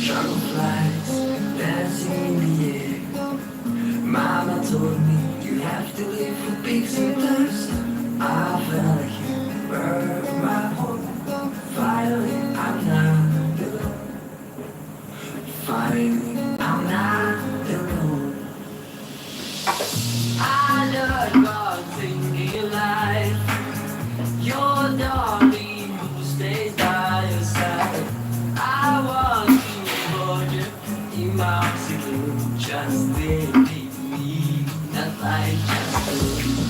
Dragonflies dancing in the air. Mama told me you have to live for peace and thirst. I felt like you burned my heart. Finally, I'm not alone. Finally, I'm not alone. I learned one thing in life. Your darling who stays by your side. I want to hold you in my arms again. Just believe me, not like just believe.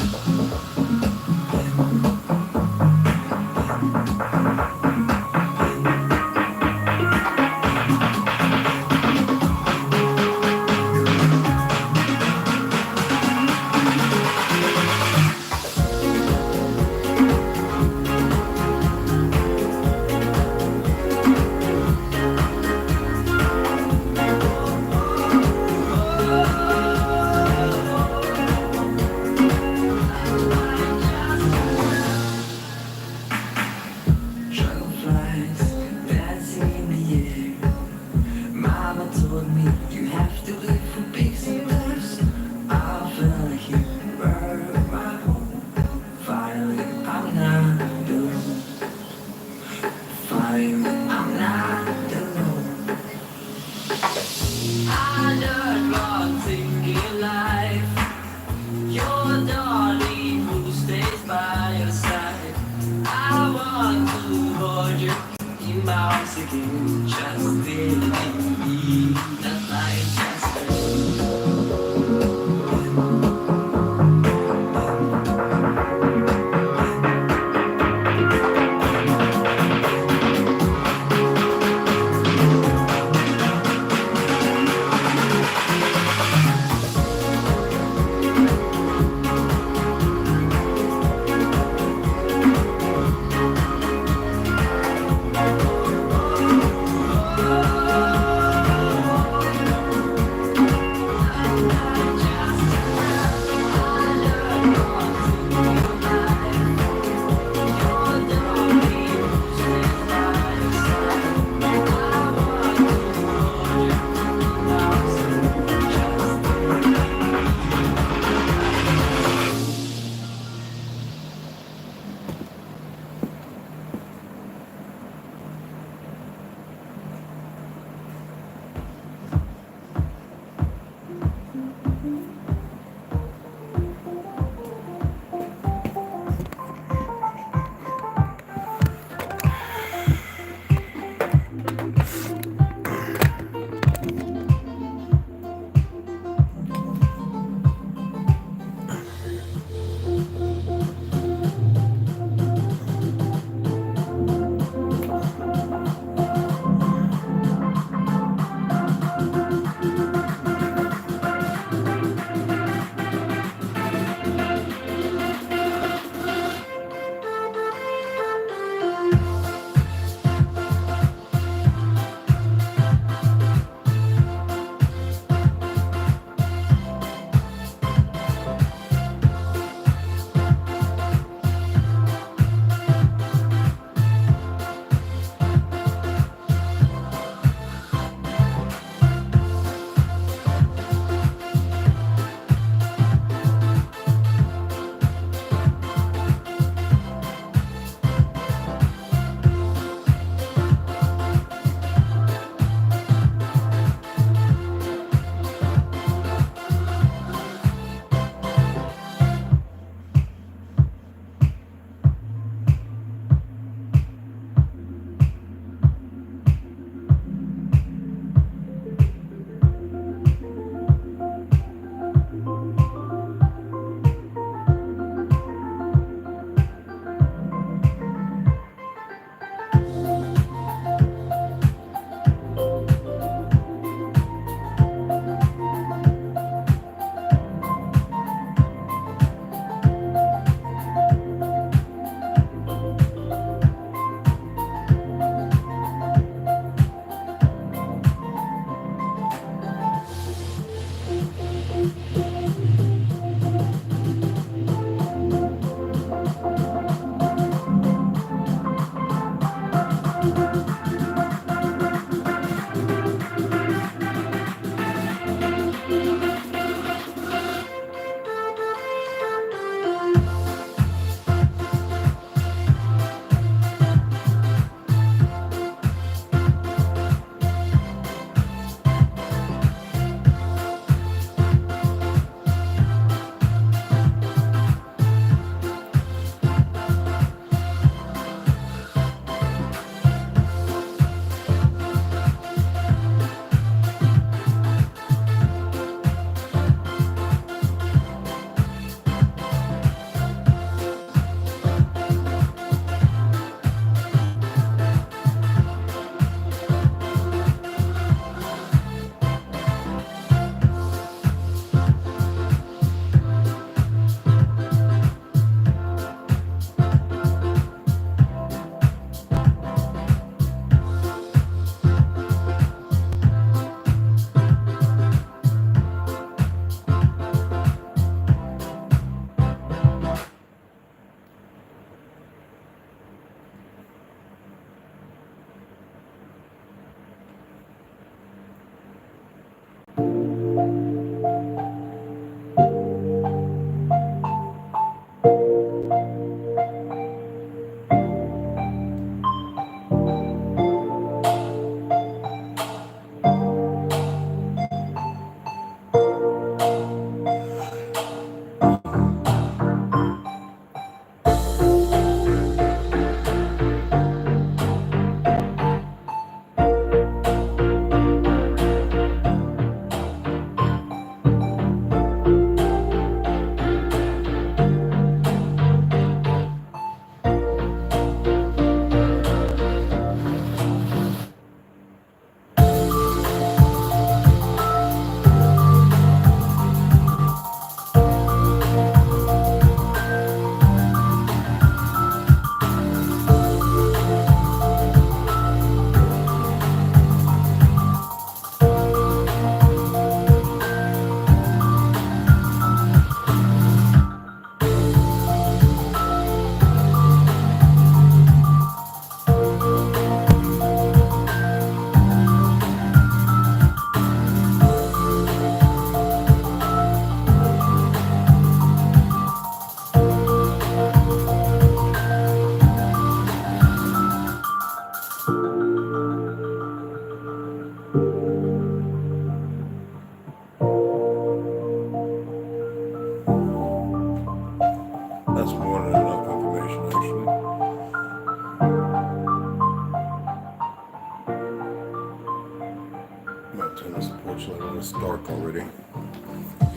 and it's unfortunately when it's dark already.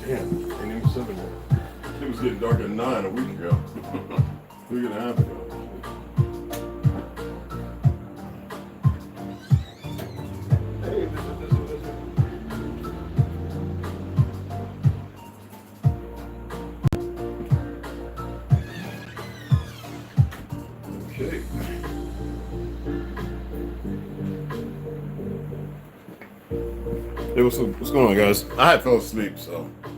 Damn, ain't even 7 yet. It was getting dark at 9 a week ago. A week and a half ago. Hey, this. Okay. Hey, what's going on, guys? I had fell asleep, so I'm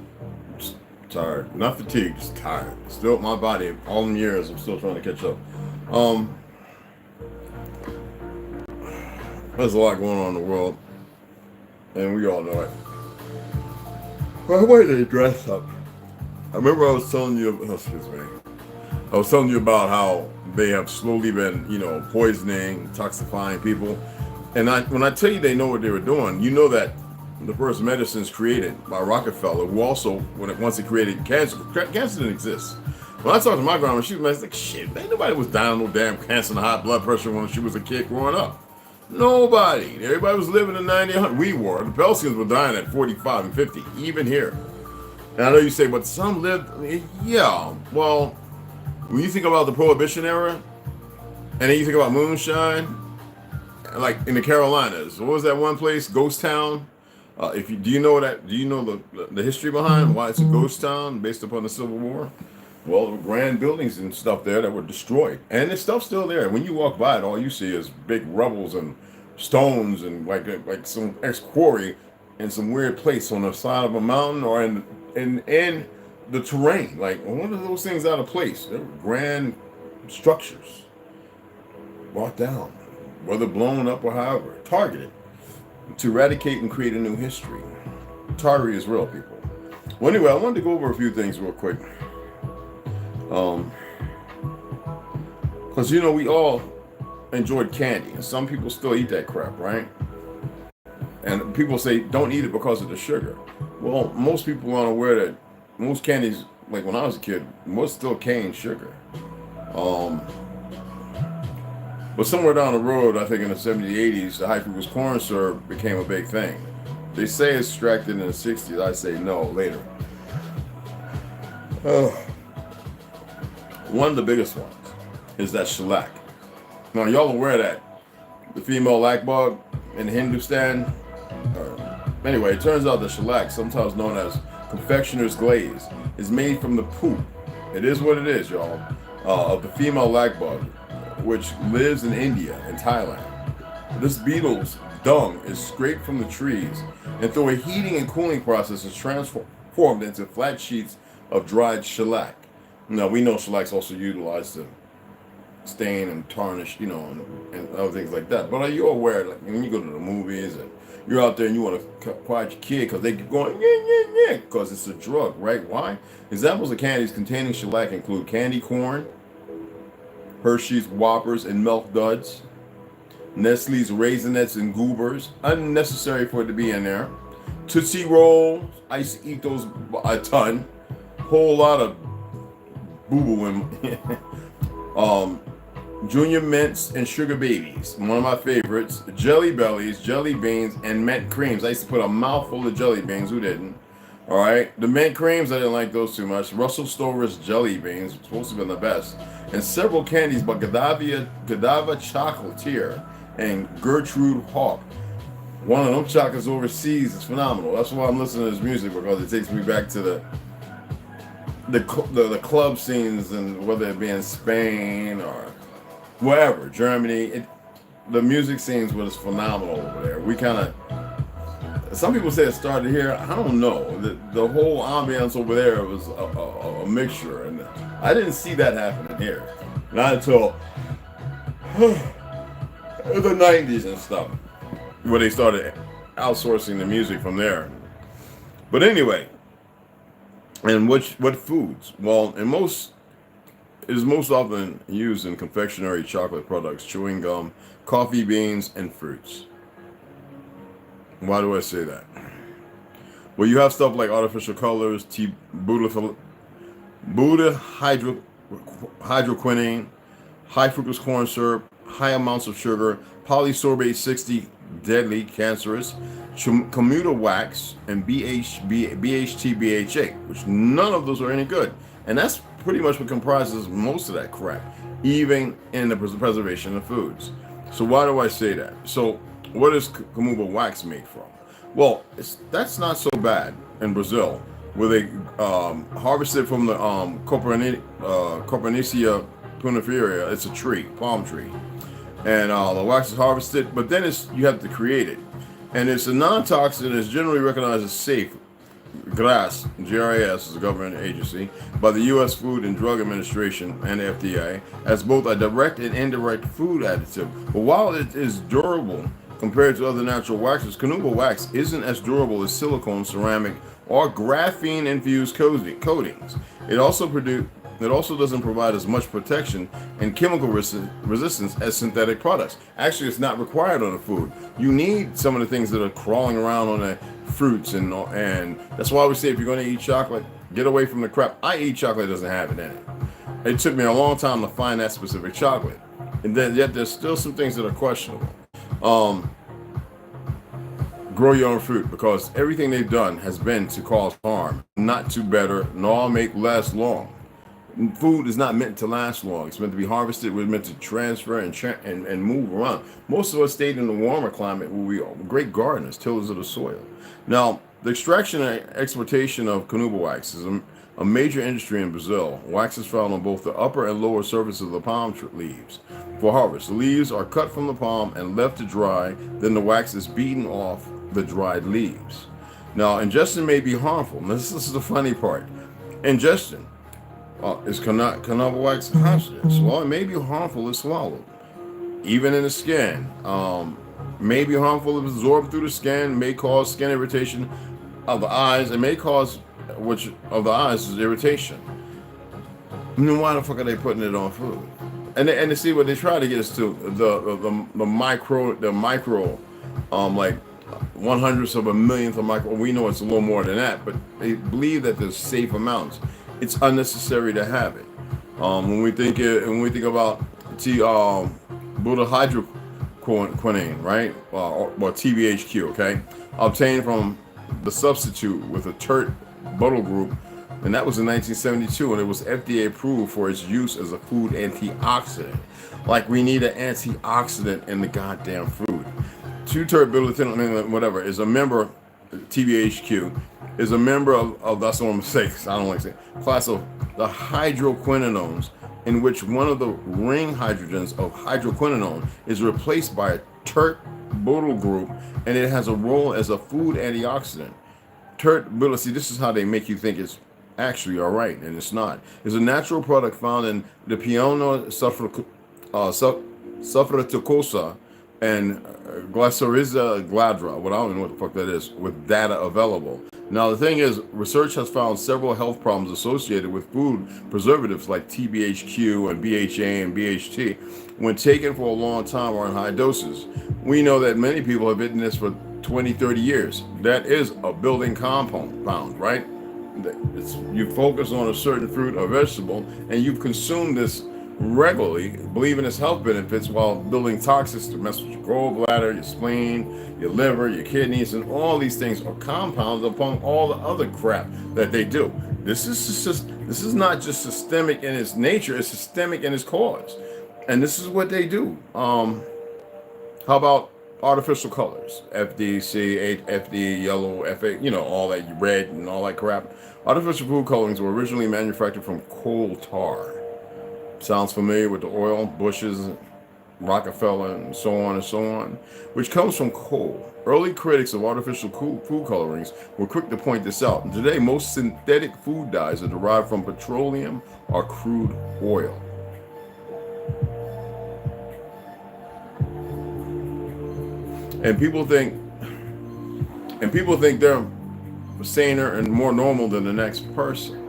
just tired. Not fatigued, just tired. Still, my body, all them years, I'm still trying to catch up. There's a lot going on in the world, and we all know it. But why they dress up? I remember I was telling you, excuse me, I was telling you about how they have slowly been, poisoning, toxifying people. And when I tell you they know what they were doing, you know that the first medicines created by Rockefeller, who also, once he created cancer didn't exist. When I talked to my grandma, she was like, shit, ain't nobody was dying of no damn cancer and high blood pressure when she was a kid growing up. Nobody. Everybody was living in 90, 100. We were. The Pelsians were dying at 45 and 50, even here. And I know you say, but some lived, yeah. Well, when you think about the Prohibition era, and then you think about moonshine, like in the Carolinas, what was that one place, Ghost Town? Do you know the history behind why it's a ghost town based upon the Civil War? Well, there were grand buildings and stuff there that were destroyed, and the stuff's still there. When you walk by it, all you see is big rubbles and stones and like some ex-quarry in some weird place on the side of a mountain or in the terrain. Like, one of those things out of place. They were grand structures brought down, whether blown up or however, targeted to eradicate and create a new history. Targeting is real, people. Well, anyway, I wanted to go over a few things real quick. Because, we all enjoyed candy, and some people still eat that crap, right? And people say, don't eat it because of the sugar. Well, most people aren't aware that most candies, like when I was a kid, was still cane sugar. But somewhere down the road, I think in the 70s, 80s, the high fructose corn syrup became a big thing. They say it's extracted in the 60s. I say no, later. One of the biggest ones is that shellac. Now, y'all aware that the female lac bug in Hindustan? Anyway, it turns out the shellac, sometimes known as confectioner's glaze, is made from the poop. It is what it is, y'all, of the female lac bug, which lives in India and Thailand. This beetle's dung is scraped from the trees and through a heating and cooling process is transformed into flat sheets of dried shellac. Now, we know shellac's also utilized to stain and tarnish, and other things like that. But are you aware, like when you go to the movies and you're out there and you want to quiet your kid because they keep going, yeah, because it's a drug, right? Why? Examples of candies containing shellac include candy corn, Hershey's Whoppers and Milk Duds, Nestle's Raisinets and Goobers, unnecessary for it to be in there, Tootsie Rolls, I used to eat those a ton, whole lot of boo-boo in Junior Mints and Sugar Babies, one of my favorites, Jelly Bellies, Jelly Beans, and Mint Creams. I used to put a mouthful of Jelly Beans, who didn't? All right, the Mint Creams, I didn't like those too much. Russell Stover's Jelly Beans, supposed to be the best. And several candies by Godiva Chocolatier and Gertrude Hawk. One of them chocolates overseas is phenomenal. That's why I'm listening to this music, because it takes me back to the club scenes, and whether it be in Spain or wherever, Germany. The music scenes was phenomenal over there. We kind of, some people say it started here. I don't know. The whole ambiance over there was a mixture, and I didn't see that happening here. Not until the 90s and stuff, where they started outsourcing the music from there. But anyway, and what foods? Well, it is most often used in confectionery chocolate products, chewing gum, coffee beans, and fruits. Why do I say that? Well, you have stuff like artificial colors, Buddha hydroquinone, high fructose corn syrup, high amounts of sugar, polysorbate 60, deadly, cancerous, commuter wax, and BHT, which none of those are any good. And that's pretty much what comprises most of that crap, even in the preservation of foods. So why do I say that? So what is Kamuba wax made from? Well, that's not so bad in Brazil, where they harvest it from the Copernicia punifera. It's a tree, palm tree. And the wax is harvested, but then you have to create it. And it's a non-toxin and is generally recognized as safe. GRAS, GRAS is a government agency, by the U.S. Food and Drug Administration and FDA, as both a direct and indirect food additive. But while it is durable compared to other natural waxes, Kanuba wax isn't as durable as silicone, ceramic, or graphene-infused coatings. It also doesn't provide as much protection and chemical resistance as synthetic products. Actually, it's not required on the food. You need some of the things that are crawling around on the fruits, and that's why we say if you're going to eat chocolate, get away from the crap. I eat chocolate that doesn't have it in it. It took me a long time to find that specific chocolate, and then yet there's still some things that are questionable. Grow your own fruit, because everything they've done has been to cause harm, not to better nor make last long. Food is not meant to last long. It's meant to be harvested. We're meant to transfer and move around. Most of us stayed in the warmer climate where we are great gardeners, tillers of the soil. Now, the extraction and exportation of Kanuba wax is a major industry in Brazil. Wax is found on both the upper and lower surface of the palm leaves. For harvest, the leaves are cut from the palm and left to dry. Then the wax is beaten off the dried leaves. Now, ingestion may be harmful. This is the funny part. Ingestion. Is Kanuba wax hazardous? Well, it may be harmful if swallowed. Even in the skin. May be harmful if absorbed through the skin, may cause skin irritation of the eyes. It may cause, which of the eyes is irritation. Then why the fuck are they putting it on food? And to see what they try to get us to, the micro, like 1/100th of a millionth of micro. We know it's a little more than that, but they believe that there's safe amounts. It's unnecessary to have it. When we think about butyl hydroquinone, right, or TBHQ, okay, obtained from the substitute with a TERT butyl group, and that was in 1972, and it was FDA approved for its use as a food antioxidant. Like we need an antioxidant in the goddamn food. 2-terbutyl, whatever, is a member. TBHQ is a member of that's what I'm saying. I don't like to say class of the hydroquinones, in which one of the ring hydrogens of hydroquinone is replaced by a TERT butyl group, and it has a role as a food antioxidant. TERT butyl, see, this is how they make you think it's actually all right, and it's not. It's a natural product found in the Piona suffraticosa and Glycyrrhiza gladra, I don't know what the fuck that is, with data available. Now, the thing is, research has found several health problems associated with food preservatives like TBHQ and BHA and BHT when taken for a long time or in high doses. We know that many people have eaten this for 20, 30 years. That is a building compound, right? You focus on a certain fruit or vegetable, and you've consumed this regularly, believing its health benefits while building toxins to mess with your gallbladder, your spleen, your liver, your kidneys, and all these things are compounds upon all the other crap that they do. This is not just systemic in its nature, it's systemic in its cause. And this is what they do. How about artificial colors? FD, FD, yellow, FA, all that red and all that crap. Artificial food colorings were originally manufactured from coal tar. Sounds familiar with the oil, bushes, Rockefeller, and so on, which comes from coal. Early critics of artificial food colorings were quick to point this out. And today, most synthetic food dyes are derived from petroleum or crude oil. And people think they're saner and more normal than the next person.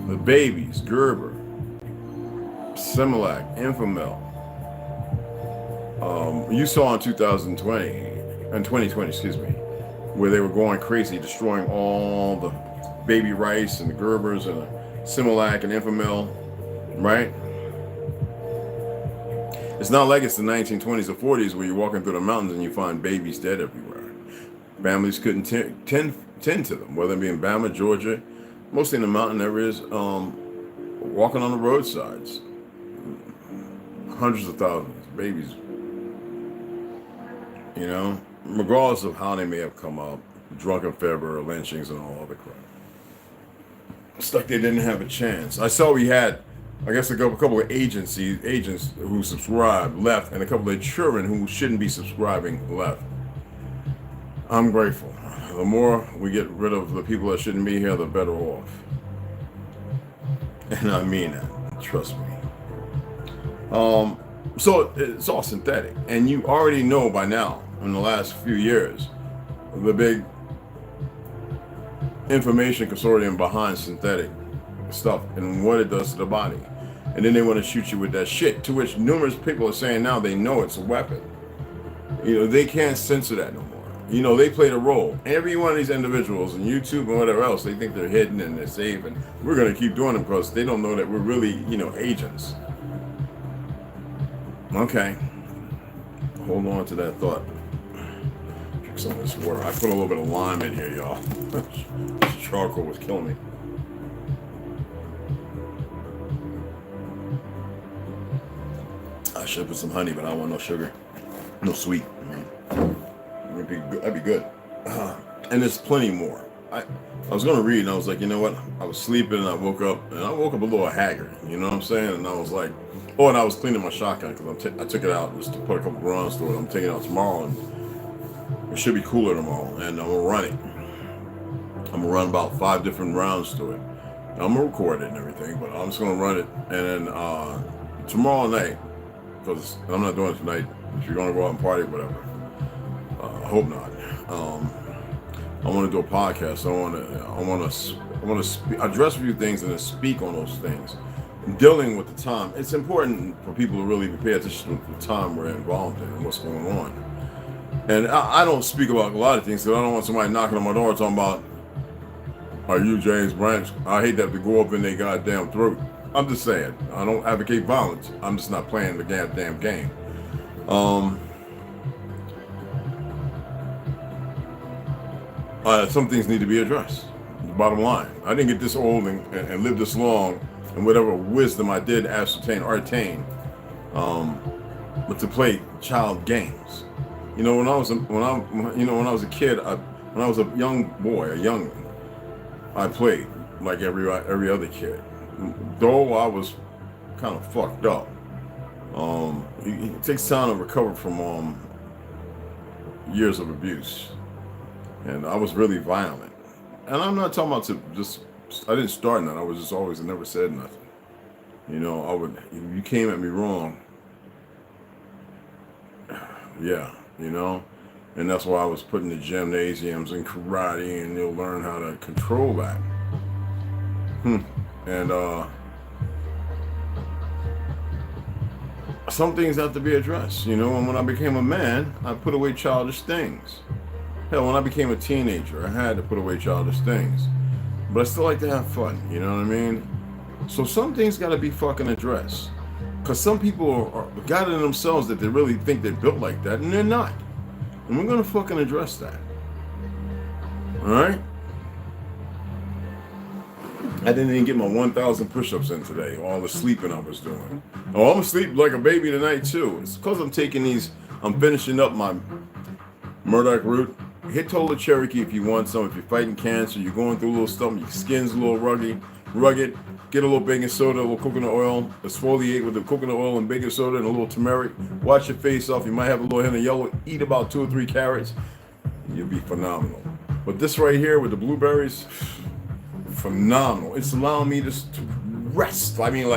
The babies, Gerber, Similac, Enfamil. You saw in 2020, excuse me, where they were going crazy, destroying all the baby rice and the Gerbers and the Similac and Enfamil, right? It's not like it's the 1920s or 40s where you're walking through the mountains and you find babies dead everywhere. Families couldn't tend to them, whether it be in Bama, Georgia, mostly in the mountain areas, walking on the roadsides. Hundreds of thousands, babies, you know, regardless of how they may have come up, drunken fever or lynchings and all other crap. It's like they didn't have a chance. I saw we had, I guess, a couple of agents who subscribed left, and a couple of children who shouldn't be subscribing left. I'm grateful. The more we get rid of the people that shouldn't be here, the better off. And I mean that. Trust me. So it's all synthetic, and you already know by now, in the last few years, the big information consortium behind synthetic stuff and what it does to the body. And then they want to shoot you with that shit, to which numerous people are saying now they know it's a weapon. You know, they can't censor that no more. You know, they played a role. Every one of these individuals on YouTube and whatever else, they think they're hidden and they're safe, and we're going to keep doing it because they don't know that we're really, you know, agents. Okay. Hold on to that thought. Drink some of this water. I put a little bit of lime in here, y'all. This charcoal was killing me. I should put some honey, but I don't want no sugar. No sweet. That'd be good. And there's plenty more. I was going to read, and I was like, you know what? I was sleeping, and I woke up a little haggard. You know what I'm saying? And I was like, oh, and I was cleaning my shotgun because I took it out just to put a couple rounds through it. I'm taking it out tomorrow, and it should be cooler tomorrow, and I'm going to run it. I'm going to run about 5 different rounds to it. I'm going to record it and everything, but I'm just going to run it. And then tomorrow night, because I'm not doing it tonight, if you're going to go out and party, whatever. I hope not. I want to do a podcast. I want to address a few things and then speak on those things. Dealing with the time, it's important for people to really pay attention to the time we're involved in and what's going on. And I don't speak about a lot of things because I don't want somebody knocking on my door talking about, are you James Branch? I hate that to go up in their goddamn throat. I'm just saying, I don't advocate violence. I'm just not playing the goddamn game. Some things need to be addressed. The bottom line, I didn't get this old and live this long, and whatever wisdom I did attain, but to play child games. You know, when I was a kid, when I was a young boy, I played like every other kid. Though I was kind of fucked up. It takes time to recover from years of abuse. And I was really violent. And I'm not talking about I didn't start in that. I was just always, I never said nothing. You know, if you came at me wrong, yeah, you know. And that's why I was put in the gymnasiums and karate, and you'll learn how to control that. And some things have to be addressed, you know. And when I became a man, I put away childish things. Hell, when I became a teenager, I had to put away childish things. But I still like to have fun, you know what I mean? So some things got to be fucking addressed. Because some people are got it in themselves that they really think they're built like that, and they're not. And we're going to fucking address that. Alright? I didn't even get my 1,000 push-ups in today, all the sleeping I was doing. Oh, I'm going to sleep like a baby tonight, too. It's because I'm finishing up my Murdoch root. Hit Tola Cherokee if you want some. If you're fighting cancer, you're going through a little stuff, your skin's a little rugged, get a little baking soda, a little coconut oil, exfoliate with the coconut oil and baking soda and a little turmeric. Wash your face off. You might have a little hint of yellow. Eat about 2 or 3 carrots. You'll be phenomenal. But this right here with the blueberries, phenomenal. It's allowing me to rest. I mean,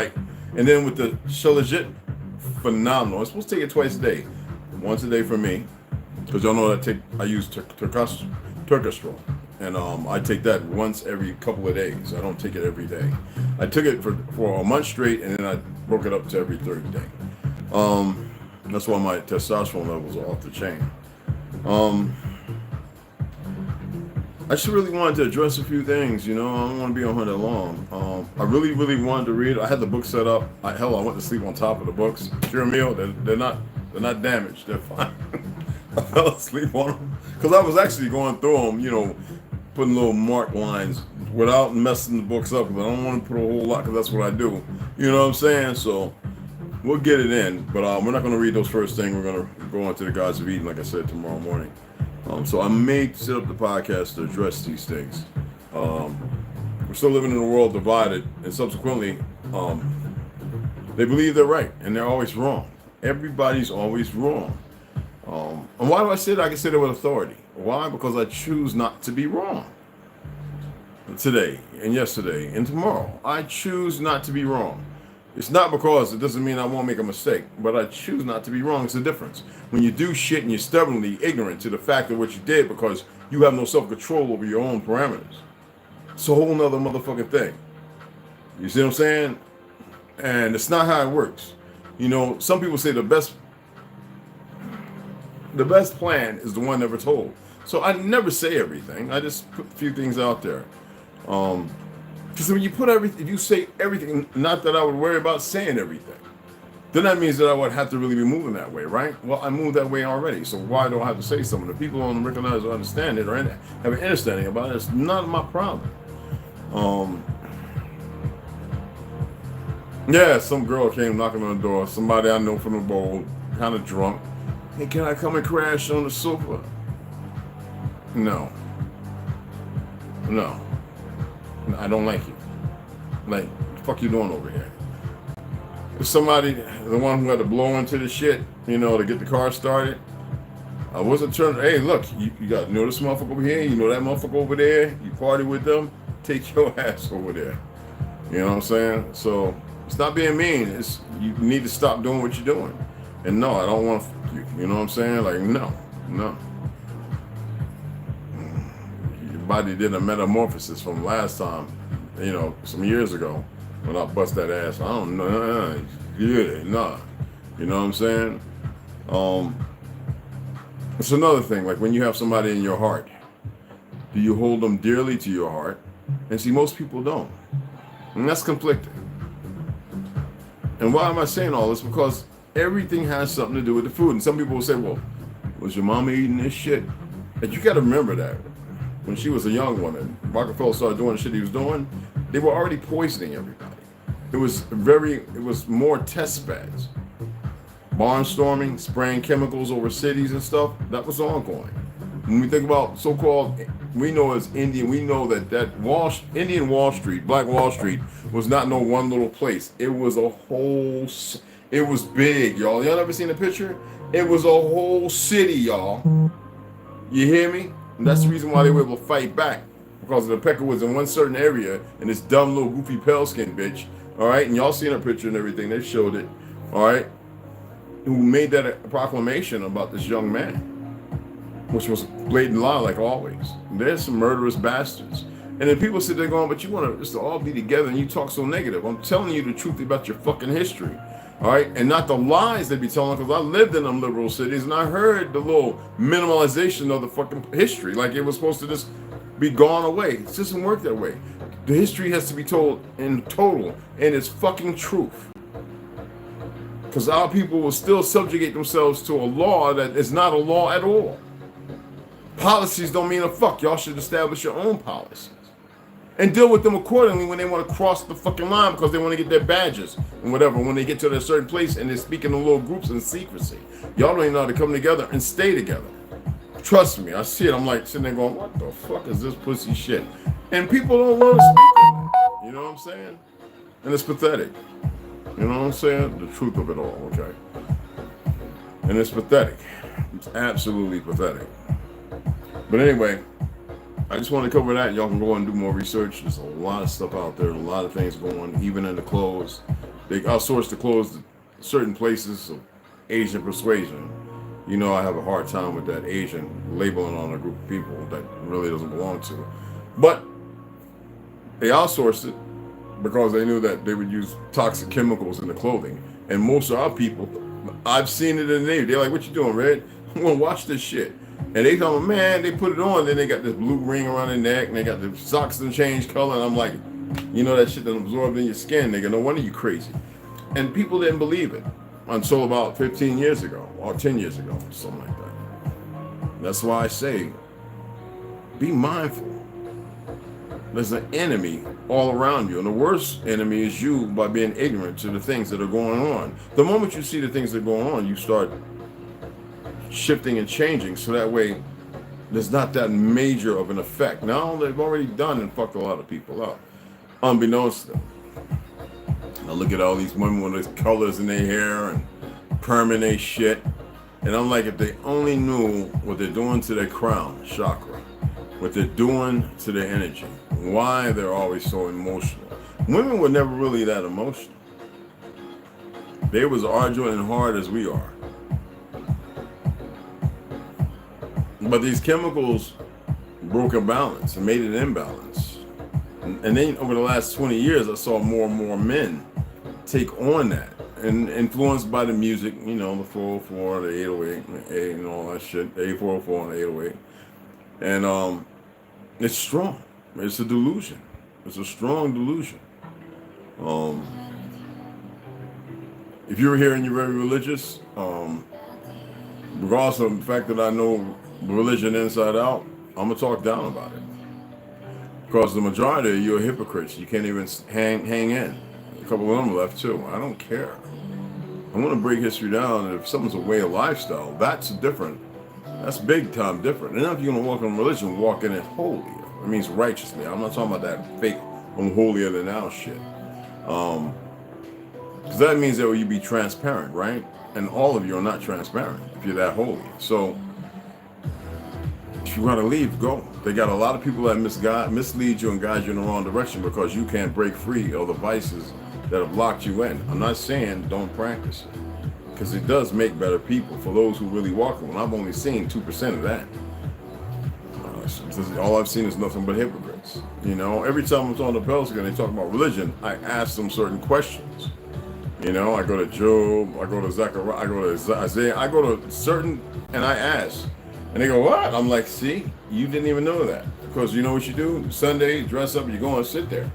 and then with the shilajit, phenomenal. I'm supposed to take it twice a day. Once a day for me. Because y'all know that I use Turkestrol, and I take that once every couple of days. I don't take it every day. I took it for a month straight, and then I broke it up to every third day. That's why my testosterone levels are off the chain. I just really wanted to address a few things, you know. I don't want to be on here that long. I really, really wanted to read. I had the book set up. Hell, I went to sleep on top of the books. Sure meal, they're not damaged. They're fine. I fell asleep on them because I was actually going through them, you know, putting little mark lines without messing the books up. Because I don't want to put a whole lot, because that's what I do. You know what I'm saying? So we'll get it in, but we're not going to read those first things. We're going to go into the Gods of Eden, like I said, tomorrow morning. So I may set up the podcast to address these things. We're still living in a world divided, and subsequently, they believe they're right, and they're always wrong. Everybody's always wrong. And why do I say that? I can say that with authority. Why? Because I choose not to be wrong. Today, and yesterday, and tomorrow. I choose not to be wrong. It's not because it doesn't mean I won't make a mistake, but I choose not to be wrong. It's a difference. When you do shit and you're stubbornly ignorant to the fact of what you did because you have no self-control over your own parameters, it's a whole nother motherfucking thing. You see what I'm saying? And it's not how it works. You know, some people say the best plan is the one never told. So I never say everything. I just put a few things out there. Because when you put everything, if you say everything, not that I would worry about saying everything, then that means that I would have to really be moving that way, right? Well, I moved that way already, so why do I have to say something? If people don't recognize or understand it or have an understanding about it, it's not my problem. Yeah, some girl came knocking on the door, somebody I know from the bowl, kind of drunk. Hey, can I come and crash on the sofa? No, I don't like you. Like, what the fuck you doing over here? If somebody, the one who had to blow into the shit, you know, to get the car started, I wasn't turning, hey, look, you got, you know this motherfucker over here, you know that motherfucker over there, you party with them, take your ass over there. You know what I'm saying? So, it's not being mean, it's, you need to stop doing what you're doing. And no, I don't want to fuck you, you know what I'm saying? Like, no. Your body did a metamorphosis from last time, you know, some years ago, when I bust that ass. I don't know, yeah, nah. You know what I'm saying? It's another thing, like when you have somebody in your heart, do you hold them dearly to your heart? And see, most people don't. And that's conflicting. And why am I saying all this? Because everything has something to do with the food. And some people will say, well, was your mama eating this shit? And you got to remember that when she was a young woman, Rockefeller started doing the shit he was doing, they were already poisoning everybody. It was more test beds. Barnstorming, spraying chemicals over cities and stuff, that was ongoing. When we think about so-called, we know as Indian, we know that Indian Wall Street, Black Wall Street, was not no one little place. It was a whole, it was big, y'all. Y'all ever seen a picture? It was a whole city, y'all. You hear me? And that's the reason why they were able to fight back. Because the pecker was in one certain area, and this dumb little goofy pale skin bitch, all right? And y'all seen a picture and everything, they showed it, all right? Who made that a proclamation about this young man, which was a blatant lie, like always. There's some murderous bastards. And then people sit there going, but you want us to all be together and you talk so negative. I'm telling you the truth about your fucking history, all right? And not the lies they be telling, because I lived in them liberal cities and I heard the little minimalization of the fucking history, like it was supposed to just be gone away. It doesn't work that way. The history has to be told in total, and it's fucking truth. Because our people will still subjugate themselves to a law that is not a law at all. Policies don't mean a fuck. Y'all should establish your own policies. And deal with them accordingly when they want to cross the fucking line because they want to get their badges and whatever. When they get to a certain place and they're speaking in little groups in secrecy. Y'all don't even know how to come together and stay together. Trust me, I see it. I'm like sitting there going, what the fuck is this pussy shit? And people don't want to speak. You know what I'm saying? And it's pathetic. You know what I'm saying? The truth of it all, okay? And it's pathetic. It's absolutely pathetic. But anyway, I just want to cover that. Y'all can go and do more research. There's a lot of stuff out there, a lot of things going, even in the clothes. They outsource the clothes to certain places of Asian persuasion. You know, I have a hard time with that Asian labeling on a group of people that really doesn't belong to. But they outsourced it because they knew that they would use toxic chemicals in the clothing. And most of our people, I've seen it in the Navy. They're like, what you doing, Red? I'm going to watch this shit. And they tell them, man, they put it on, then they got this blue ring around their neck, and they got the socks that change color, and I'm like, you know that shit that absorbed in your skin, nigga, no wonder you crazy. And people didn't believe it until about 15 years ago, or 10 years ago, something like that. That's why I say, be mindful. There's an enemy all around you, and the worst enemy is you by being ignorant to the things that are going on. The moment you see the things that are going on, you start shifting and changing, so that way there's not that major of an effect. Now they've already done and fucked a lot of people up, unbeknownst to them. Now look at all these women with these colors in their hair and perm in their shit, and I'm like, if they only knew what they're doing to their crown chakra, what they're doing to their energy, why they're always so emotional. Women were never really that emotional. They was arguing and hard as we are. But these chemicals broke a balance and made it imbalance. And then over the last 20 years, I saw more and more men take on that, and influenced by the music, you know, the 404, the 808, and all that shit, the 8404 and the 808. And it's strong. It's a delusion. It's a strong delusion. If you're here and you're very religious, regardless of the fact that I know religion inside out, I'm gonna talk down about it, because the majority of you are hypocrites. You can't even hang in. A couple of them left too. I don't care. I want to break history down. And if something's a way of lifestyle, that's different. That's big time different. And if you're gonna walk in religion, walk in it holy. It means righteously. I'm not talking about that fake I'm holier than thou shit. Because that means that you be transparent, right? And all of you are not transparent if you're that holy. So if you want to leave, go. They got a lot of people that mislead you and guide you in the wrong direction because you can't break free of the vices that have locked you in. I'm not saying don't practice it, because it does make better people for those who really walk it. I've only seen 2% of that. All I've seen is nothing but hypocrites. You know, every time I'm on the Pelican and they talk about religion, I ask them certain questions. You know, I go to Job, I go to Zechariah, I go to Isaiah, I go to certain, and I ask. And they go, what? I'm like, see, you didn't even know that. Because you know what you do? Sunday, dress up, you go and sit there.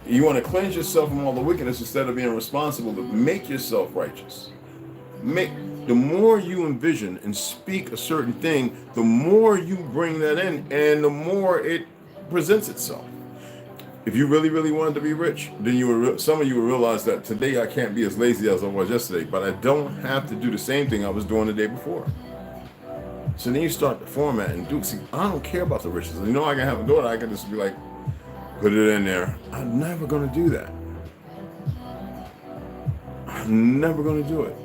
You want to cleanse yourself from all the wickedness instead of being responsible to make yourself righteous. The more you envision and speak a certain thing, the more you bring that in, and the more it presents itself. If you really, really wanted to be rich, then some of you will realize that today I can't be as lazy as I was yesterday, but I don't have to do the same thing I was doing the day before. So then you start to format and do. See, I don't care about the riches. You know, I can have a daughter, I can just be like, put it in there. I'm never going to do that. I'm never going to do it.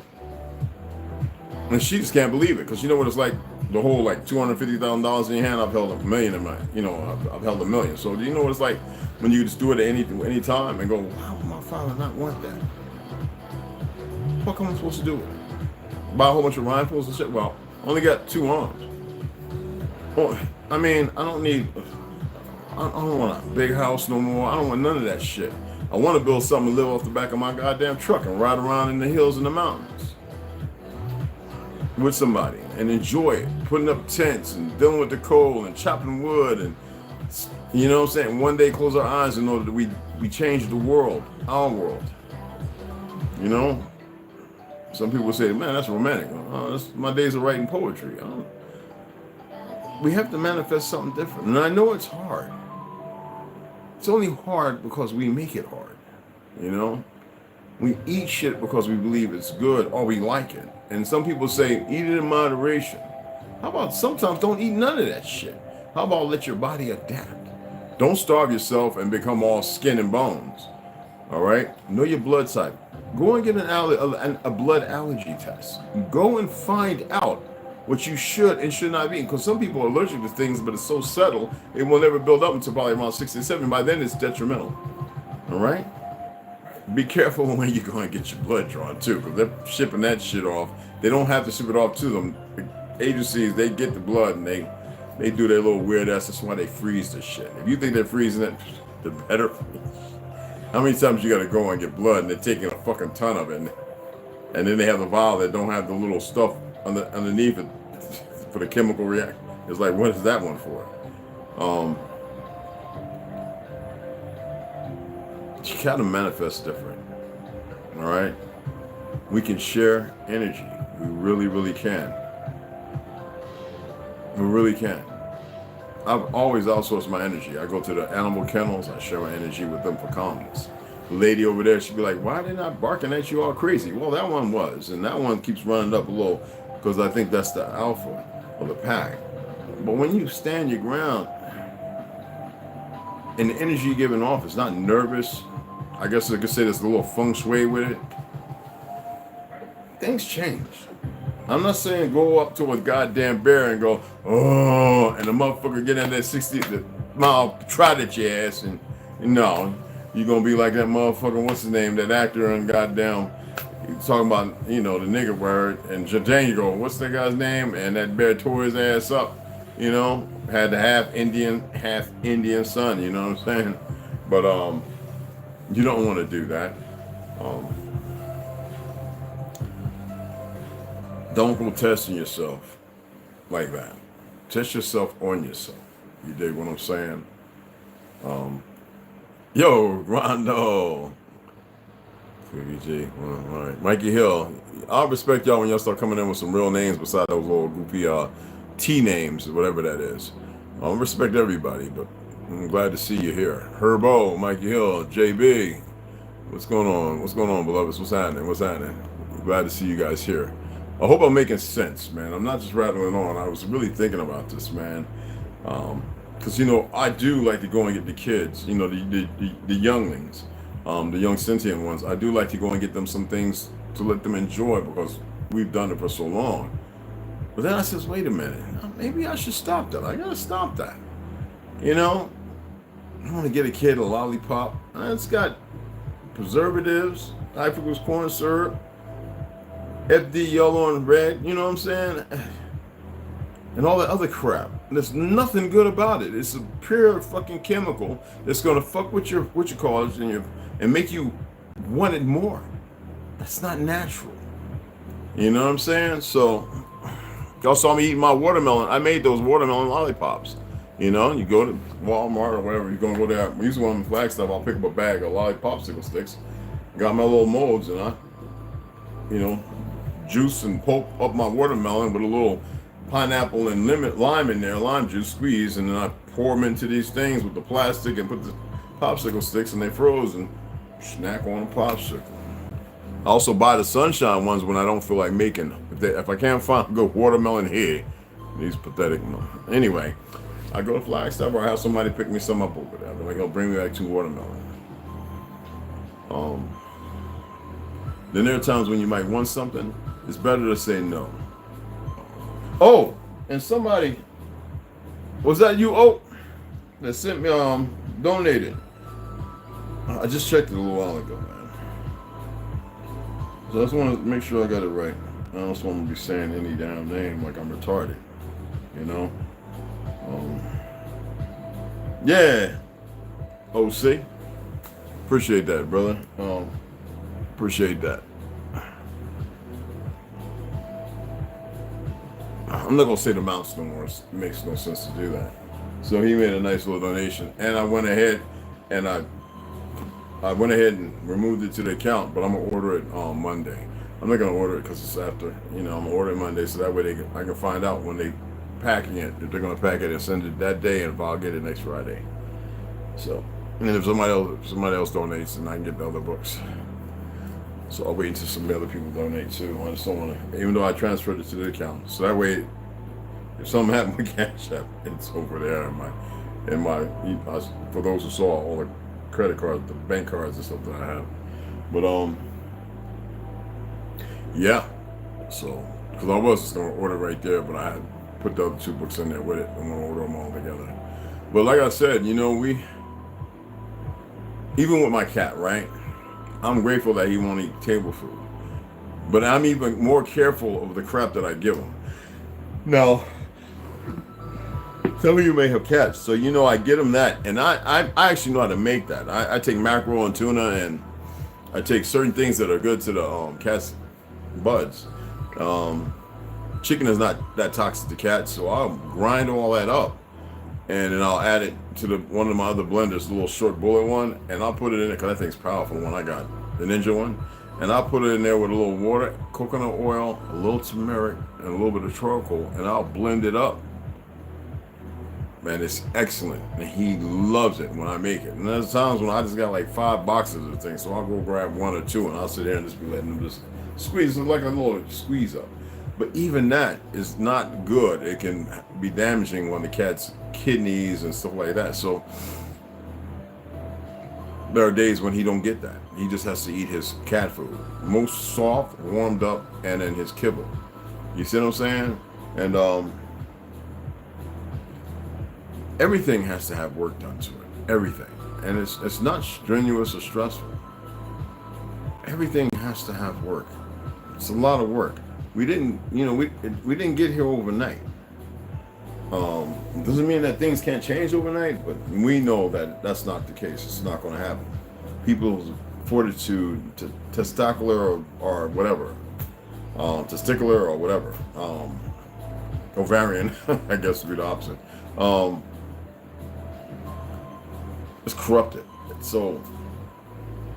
And she just can't believe it, because you know what it's like, the whole like $250,000 in your hand. I've held $1 million in my, you know, I've held $1 million. So do you know what it's like when you just do it at any time and go, why would my father not want that? What am I supposed to do with it? Buy a whole bunch of rifles and shit? Well, I only got 2 arms. Well, I mean, I don't want a big house no more. I don't want none of that shit. I want to build something to live off the back of my goddamn truck and ride around in the hills and the mountains with somebody and enjoy it, putting up tents and dealing with the cold and chopping wood, and you know what I'm saying, one day close our eyes and know that we change the world, our world. You know, some people say, man, that's romantic. My days of writing poetry. We have to manifest something different, and I know it's hard. It's only hard because we make it hard. You know, we eat shit because we believe it's good or we like it. And some people say, eat it in moderation. How about sometimes don't eat none of that shit? How about let your body adapt? Don't starve yourself and become all skin and bones. All right? Know your blood type. Go and get a blood allergy test. Go and find out what you should and should not be. Because some people are allergic to things, but it's so subtle, it will never build up until probably around 67. By then, it's detrimental. All right? Be careful when you go and get your blood drawn too, because they're shipping that shit off. They don't have to ship it off to them. The agencies, they get the blood and they do their little weird ass. That's why they freeze the shit. If you think they're freezing it, the better. How many times you got to go and get blood and they're taking a fucking ton of it, and then they have the vial that don't have the little stuff underneath it for the chemical reaction. It's like, what is that one for? You gotta manifest different. All right, we can share energy. We really, really can. We really can. I've always outsourced my energy. I go to the animal kennels. I share my energy with them for calmness. The lady over there, she'd be like, why are they not barking at you all crazy? Well, that one was, and that one keeps running up a little because I think that's the alpha of the pack. But when you stand your ground and the energy you're giving off is not nervous, I guess I could say there's a little feng shui with it, things change. I'm not saying go up to a goddamn bear and go, oh, and the motherfucker get in that 60-mile trot at your ass, and no, you're gonna be like that motherfucker, what's his name, that actor and goddamn, talking about, you know, the nigga word, and Django, what's that guy's name? And that bear tore his ass up, you know, had the half Indian son, you know what I'm saying? But you don't want to do that. Don't go testing yourself like that. Test yourself on yourself. You dig what I'm saying? Yo, Rondo. PVG. All right. Mikey Hill. I'll respect y'all when y'all start coming in with some real names besides those little goofy T names, whatever that is. I respect everybody, but I'm glad to see you here. Herbo, Mikey Hill, JB. What's going on? What's going on, beloveds? What's happening? What's happening? I'm glad to see you guys here. I hope I'm making sense, man. I'm not just rattling on. I was really thinking about this, man. Because, you know, I do like to go and get the kids, you know, the younglings, the young sentient ones. I do like to go and get them some things to let them enjoy because we've done it for so long. But then I says, wait a minute, maybe I should stop that. I gotta stop that. You know, I want to get a kid a lollipop. It's got preservatives, high fructose corn syrup, FD yellow and red, you know what I'm saying? And all that other crap. There's nothing good about it. It's a pure fucking chemical that's gonna fuck with your collagen and make you want it more. That's not natural. You know what I'm saying? So y'all saw me eating my watermelon. I made those watermelon lollipops. You know, you go to Walmart or whatever, you're gonna go there. Usually when I'm in Flagstaff, I'll pick up a bag of popsicle sticks. Got my little molds and I, you know, juice and pulp up my watermelon with a little pineapple and lime in there, lime juice squeeze, and then I pour them into these things with the plastic and put the popsicle sticks and they froze and snack on a popsicle. I also buy the sunshine ones when I don't feel like making them. If I can't find a good watermelon here, these pathetic. Anyway, I go to Flagstaff or I have somebody pick me some up over there. They're like, oh, bring me back 2 watermelon. Then there are times when you might want something. It's better to say no. Oh, and somebody, was that you, that sent me, donated? I just checked it a little while ago, man. So I just want to make sure I got it right. I don't just want to be saying any damn name like I'm retarded, you know? Yeah. OC. Appreciate that, brother. Appreciate that. I'm not gonna say the amounts no more. It makes no sense to do that. So he made a nice little donation, and I went ahead and removed it to the account. But I'm gonna order it on Monday. I'm not gonna order it because it's after. You know, I'm gonna order it Monday so that way I can find out when they packing it, if they're gonna pack it and send it that day, and if I'll get it next Friday. So, and if somebody else donates, then I can get the other books. So I'll wait until some other people donate too. I just don't want to, even though I transferred it to the account. So that way, if something happened with Cashapp, it's over there in my for those who saw all the credit cards, the bank cards and stuff that I have. But yeah. So because I was just gonna order right there, but I had put the other 2 books in there with it. I'm gonna order them all together. But like I said, you know, even with my cat, right? I'm grateful that he won't eat table food. But I'm even more careful of the crap that I give him. Now, some of you may have cats, so you know I get him that. And I actually know how to make that. I take mackerel and tuna, and I take certain things that are good to the cat's buds. chicken is not that toxic to cats, so I'll grind all that up, and then I'll add it to one of my other blenders, the little short bullet one, and I'll put it in it because that thing's powerful. One I got, the Ninja one, and I'll put it in there with a little water, coconut oil, a little turmeric, and a little bit of charcoal, and I'll blend it up. Man, it's excellent, and he loves it when I make it. And there's times when I just got like 5 boxes of things, so I'll go grab 1 or 2, and I'll sit there and just be letting them just squeeze. It's like a little squeeze up. But even that is not good. It can be damaging on the cat's kidneys and stuff like that. So there are days when he don't get that. He just has to eat his cat food, most soft, warmed up, and then his kibble. You see what I'm saying? And everything has to have work done to it. Everything. And it's not strenuous or stressful. Everything has to have work. It's a lot of work. We didn't, we didn't get here overnight. Doesn't mean that things can't change overnight, but we know that that's not the case. It's not going to happen. People's fortitude, testicular or whatever, testicular or whatever, ovarian, I guess would be the opposite. It's corrupted. So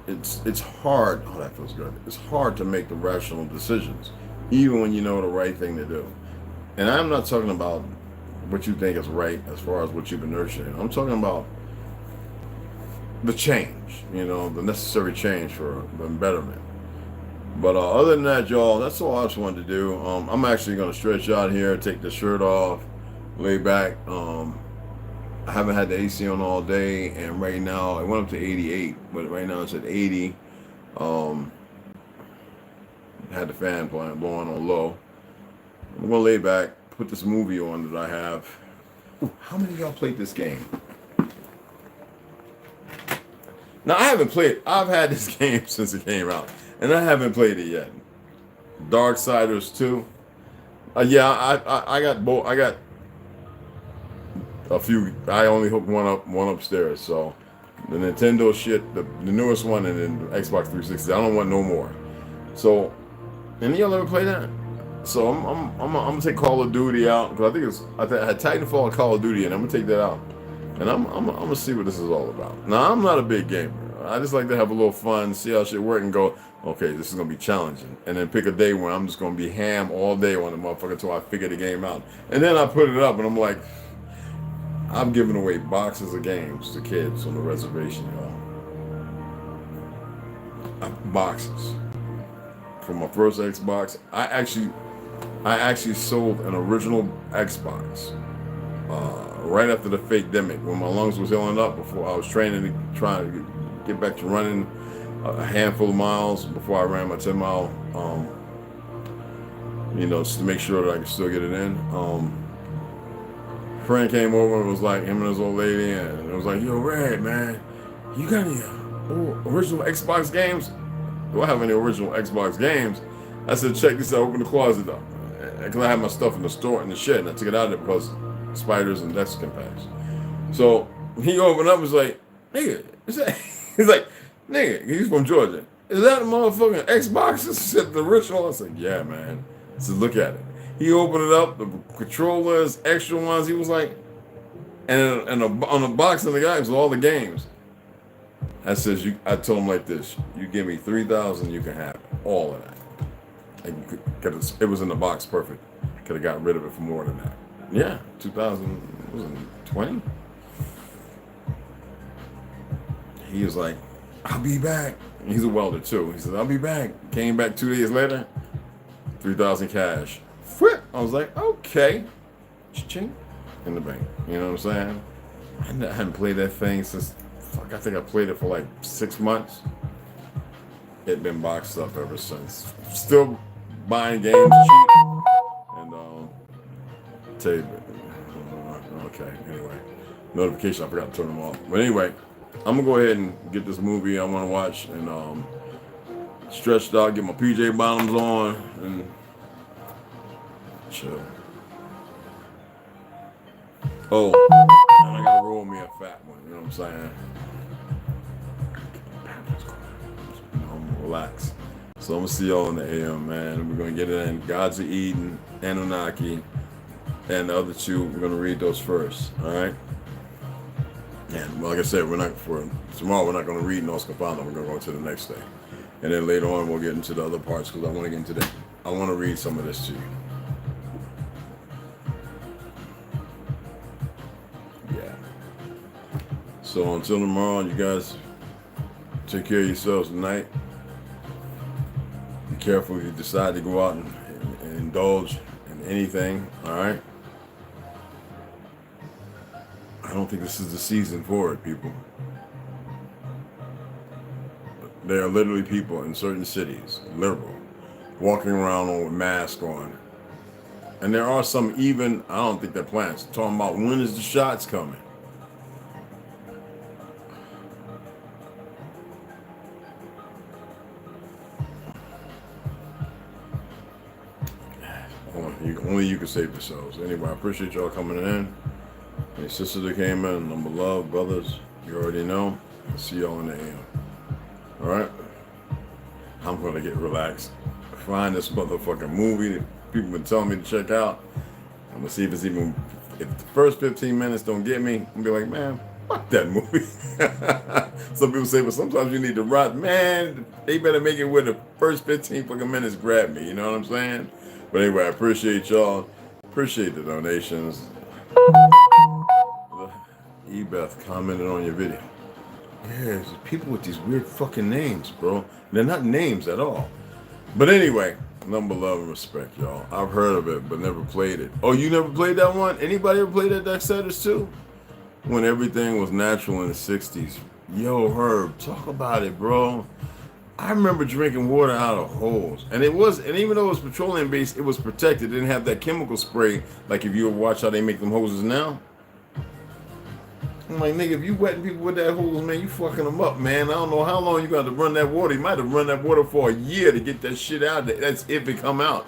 it's hard. Oh, that feels good. It's hard to make the rational decisions, even when you know the right thing to do. And I'm not talking about what you think is right as far as what you've been nurturing. I'm talking about the change, the necessary change for the betterment. But other than that, y'all, that's all I just wanted to do. I'm actually going to stretch out here, take the shirt off, lay back. I haven't had the AC on all day, and right now it went up to 88, but right now it's at 80. Had the fan blowing on low. I'm gonna lay back, put this movie on that I have. Ooh, how many of y'all played this game? Now I haven't played. I've had this game since it came out, and I haven't played it yet. Darksiders 2. Yeah, I got both. I got a few. I only hooked one upstairs. So the Nintendo shit, the newest one, and then the Xbox 360. I don't want no more. So, any of y'all ever play that? So I'm gonna take Call of Duty out, because I had Titanfall and Call of Duty, and I'm gonna take that out, and I'm gonna see what this is all about. Now I'm not a big gamer. I just like to have a little fun, see how shit work, and go, okay, this is gonna be challenging, and then pick a day when I'm just gonna be ham all day on the motherfucker until I figure the game out, and then I put it up, and I'm like, I'm giving away boxes of games to kids on the reservation, y'all. Boxes. From my first Xbox, I actually sold an original Xbox right after the fake demic, when my lungs was healing up, before I was trying to get back to running a handful of miles before I ran my 10-mile, just to make sure that I could still get it in. Friend came over and was like, him and his old lady, and it was like, yo, Red, man, you got any original Xbox games? Do I have any original Xbox games? I said, check this out, open the closet up. Because I had my stuff in the store, in the shed, and I took it out of there because spiders and Mexican packs. So he opened up and was like, nigga, is that? He's like, nigga, he's from Georgia. Is that a motherfucking Xbox? I said, the original? I said, yeah, man. I said, look at it. He opened it up, the controllers, extra ones. He was like, and on the box of the guy was all the games. I told him like this: you give me 3,000, you can have it, all of that. It was in the box, perfect. Could have got rid of it for more than that. Yeah, 2020. He was like, I'll be back. He's a welder too. He said, I'll be back. Came back 2 days later, 3,000 cash. Whip. I was like, okay, ching, in the bank. You know what I'm saying? I hadn't played that thing since. I think I played it for like 6 months. It been boxed up ever since. Still buying games cheap. And tell you, okay. Anyway, notification. I forgot to turn them off. But anyway, I'm gonna go ahead and get this movie I want to watch, and stretched out, get my PJ bottoms on, and chill. Oh, and I gotta roll me a fat one. You know what I'm saying? Relax. So I'm gonna see y'all in the AM, man. We're gonna get it in Gods of Eden, Anunnaki, and the other two. We're gonna read those first. All right. And like I said, we're not for tomorrow. We're not gonna read Nos Capano. We're gonna go to the next day, and then later on we'll get into the other parts because I want to get into that. I want to read some of this to you. Yeah. So until tomorrow, you guys take care of yourselves tonight. Be careful if you decide to go out and indulge in anything, all right? I don't think this is the season for it, people. There are literally people in certain cities, literal, walking around with masks on. And there are some even, I don't think they're plants, talking about when is the shots coming? Only you can save yourselves. Anyway, I appreciate y'all coming in. Any sisters that came in, number love, brothers, you already know. I'll see y'all in the AM. All right? I'm going to get relaxed. Find this motherfucking movie that people been telling me to check out. I'm going to see if it's even, if the first 15 minutes don't get me, I'm going to be like, man, fuck that movie. Some people say, but sometimes you need to rot. Man, they better make it where the first 15 fucking minutes grab me. You know what I'm saying? But anyway, I appreciate y'all. Appreciate the donations. Ebeth commented on your video. Yeah, there's people with these weird fucking names, bro. They're not names at all. But anyway, number love and respect, y'all. I've heard of it, but never played it. Oh, you never played that one? Anybody ever played that Darksiders too? When everything was natural in the 60s. Yo, Herb, talk about it, bro. I remember drinking water out of holes. And even though it was petroleum based, it was protected. It didn't have that chemical spray like if you ever watch how they make them hoses now. I'm like, nigga, if you wetting people with that hose, man, you fucking them up, man. I don't know how long you got to run that water. You might have run that water for a year to get that shit out. That's if it come out.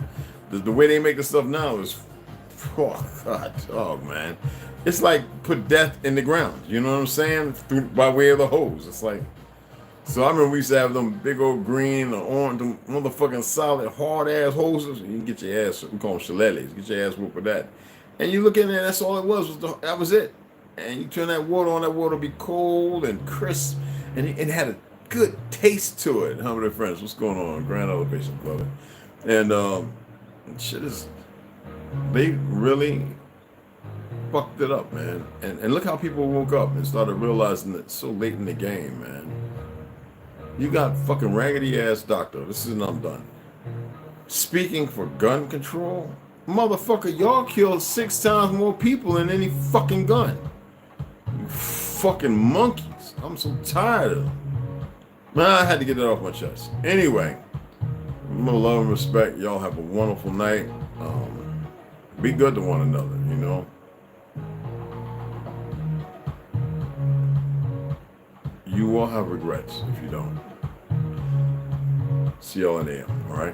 The way they make the stuff now is, oh, God, dog, man. It's like put death in the ground. You know what I'm saying? By way of the hose. It's like, so I remember we used to have them big old green or orange, them motherfucking solid, hard-ass hoses. You can get your ass, we call them shillelaghs, get your ass whooped with that. And you look in there, that's all it was that was it. And you turn that water on, that water be cold and crisp, and it had a good taste to it. How many friends? What's going on? Grand Elevation Club. And shit is, they really fucked it up, man. And look how people woke up and started realizing that it's so late in the game, man. You got fucking raggedy ass doctor. This is I'm done. Speaking for gun control, motherfucker, y'all killed 6 times more people than any fucking gun. You fucking monkeys. I'm so tired of them. Man, I had to get that off my chest. Anyway, more love and respect. Y'all have a wonderful night. Be good to one another, you know. You will have regrets if you don't. See y'all in the AM, all right?